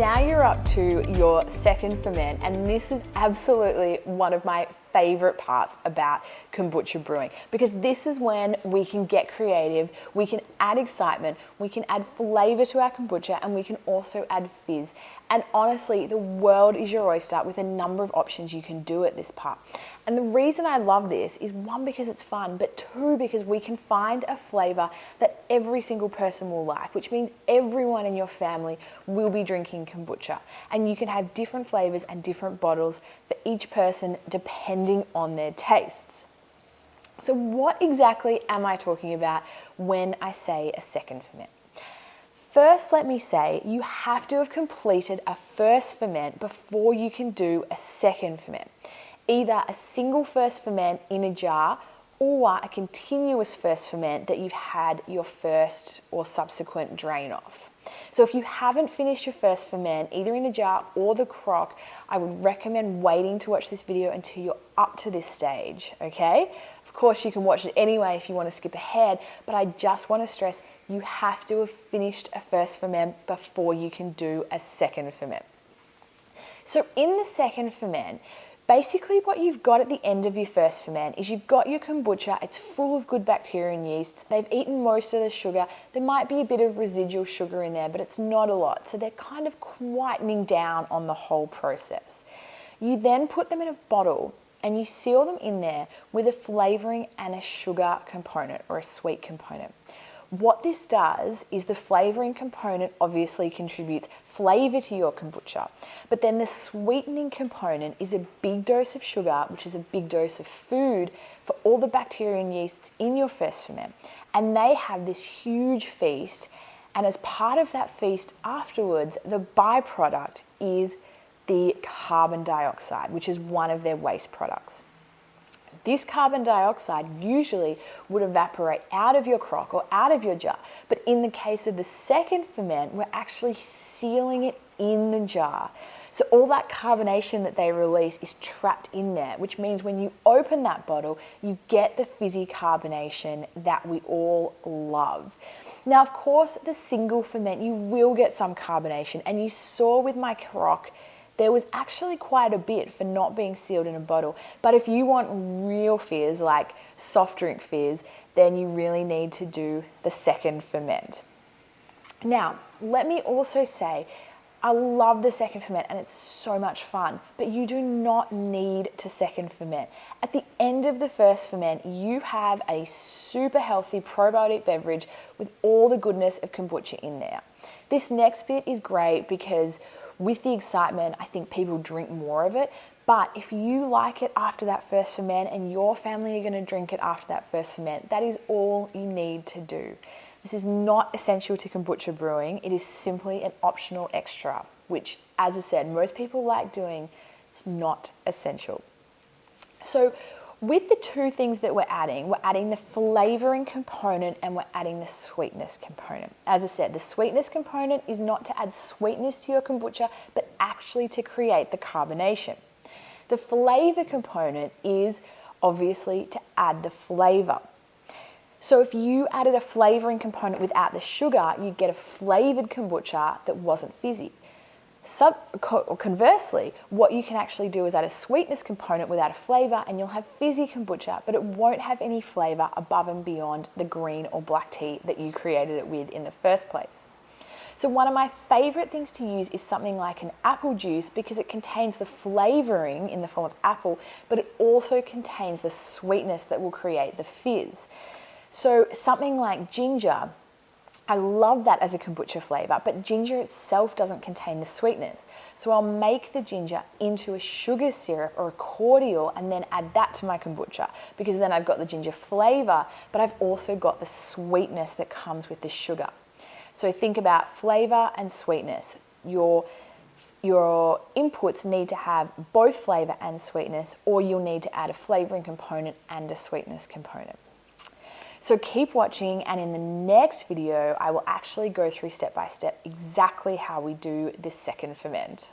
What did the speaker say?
now you're up to your second ferment, and this is absolutely one of my favorite parts about kombucha brewing, because this is when we can get creative, we can add excitement, we can add flavor to our kombucha, and we can also add fizz. And honestly, the world is your oyster with a number of options you can do at this part. And the reason I love this is, one, because it's fun, but two, because we can find a flavor that every single person will like, which means everyone in your family will be drinking kombucha. And you can have different flavors and different bottles for each person depending on their tastes. So what exactly am I talking about when I say a second ferment? First, let me say you have to have completed a first ferment before you can do a second ferment. Either a single first ferment in a jar or a continuous first ferment that you've had your first or subsequent drain off. So if you haven't finished your first ferment, either in the jar or the crock, I would recommend waiting to watch this video until you're up to this stage, okay? Of course, you can watch it anyway if you want to skip ahead, but I just want to stress you have to have finished a first ferment before you can do a second ferment. So in the second ferment, basically what you've got at the end of your first ferment is you've got your kombucha. It's full of good bacteria and yeasts. They've eaten most of the sugar. There might be a bit of residual sugar in there, but it's not a lot. So they're kind of quietening down on the whole process. You then put them in a bottle and you seal them in there with a flavoring and a sugar component or a sweet component. What this does is the flavoring component obviously contributes flavor to your kombucha, but then the sweetening component is a big dose of sugar, which is a big dose of food for all the bacteria and yeasts in your first ferment. And they have this huge feast, and as part of that feast afterwards, the byproduct is the carbon dioxide, which is one of their waste products. This carbon dioxide usually would evaporate out of your crock or out of your jar, but in the case of the second ferment, we're actually sealing it in the jar. So all that carbonation that they release is trapped in there, which means when you open that bottle, you get the fizzy carbonation that we all love. Now, of course, the single ferment, you will get some carbonation, and you saw with my crock, there was actually quite a bit for not being sealed in a bottle. But if you want real fizz, like soft drink fizz, then you really need to do the second ferment. Now, let me also say, I love the second ferment and it's so much fun, but you do not need to second ferment. At the end of the first ferment, you have a super healthy probiotic beverage with all the goodness of kombucha in there. This next bit is great because with the excitement, I think people drink more of it. But if you like it after that first ferment and your family are going to drink it after that first ferment, that is all you need to do. This is not essential to kombucha brewing. It is simply an optional extra, which, as I said, most people like doing. It's not essential. So with the two things that we're adding the flavoring component and we're adding the sweetness component. As I said, the sweetness component is not to add sweetness to your kombucha, but actually to create the carbonation. The flavor component is obviously to add the flavor. So if you added a flavoring component without the sugar, you'd get a flavored kombucha that wasn't fizzy. Conversely, what you can actually do is add a sweetness component without a flavor, and you'll have fizzy kombucha, but it won't have any flavor above and beyond the green or black tea that you created it with in the first place. So one of my favorite things to use is something like an apple juice, because it contains the flavoring in the form of apple, but it also contains the sweetness that will create the fizz. So something like ginger, I love that as a kombucha flavor, but ginger itself doesn't contain the sweetness. So I'll make the ginger into a sugar syrup or a cordial and then add that to my kombucha, because then I've got the ginger flavor, but I've also got the sweetness that comes with the sugar. So think about flavor and sweetness. Your inputs need to have both flavor and sweetness, or you'll need to add a flavoring component and a sweetness component. So keep watching, and in the next video, I will actually go through step by step exactly how we do this second ferment.